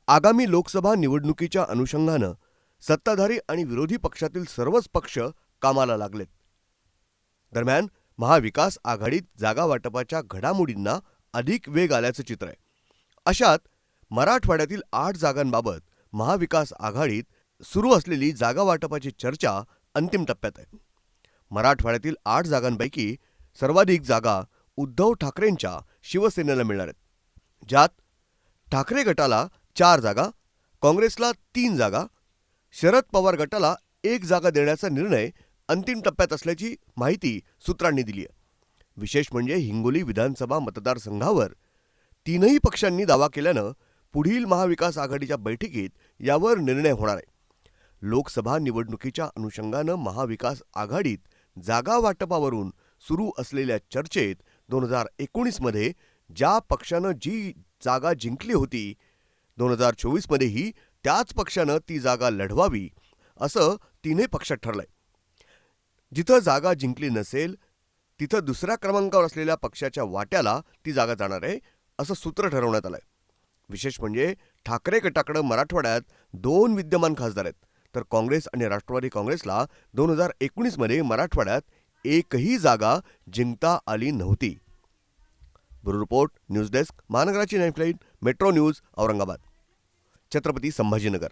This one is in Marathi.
आगामी लोकसभा निवडणुकीच्या अनुषंगानं सत्ताधारी आणि विरोधी पक्षातील सर्वच पक्ष कामाला लागलेत. दरम्यान महाविकास आघाडीत जागा वाटपाच्या घडामोडींना अधिक वेग आल्याचं चित्र आहे. अशात मराठवाड्यातील 8 जागांबाबत महाविकास आघाडीत सुरू असलेली जागा वाटपाची चर्चा अंतिम टप्प्यात आहे. मराठवाड्यातील 8 जागांपैकी सर्वाधिक जागा उद्धव ठाकरेंच्या शिवसेनेला मिळणार आहेत, ज्यात ठाकरे गटाला 4 जागा, काँग्रेसला 3 जागा, शरद पवार गटाला 1 जागा देण्याचा निर्णय अंतिम टप्प्यात असल्याची माहिती सूत्रांनी दिली आहे. विशेष म्हणजे हिंगोली विधानसभा मतदारसंघावर तीनही पक्षांनी दावा केल्यानं पुढील महाविकास आघाडीच्या बैठकीत यावर निर्णय होणार आहे. लोकसभा निवडणुकीच्या अनुषंगानं महाविकास आघाडीत जागा वाटपावरून सुरू असलेल्या चर्चेत 2019 मध्ये ज्या पक्षानं जी जागा जिंकली होती, 2024 मध्येही त्याच पक्षानं ती जागा लढवावी असं तीनही पक्षात ठरलंय. जिथं जागा जिंकली नसेल तिथं दुसऱ्या क्रमांकावर असलेल्या पक्षाच्या वाट्याला ती जागा जाणार आहे असं सूत्र ठरवण्यात आलंय. विशेष म्हणजे ठाकरे गटाकडे मराठवाड्यात 2 विद्यमान खासदार आहेत, तर काँग्रेस आणि राष्ट्रवादी काँग्रेसला 2019 मध्ये मराठवाड्यात एकही जागा जिंकता आली नव्हती. ब्युरो रिपोर्ट, न्यूज डेस्क, महानगराची lifeline, metro news, Aurangabad. Chhatrapati Sambhajinagar.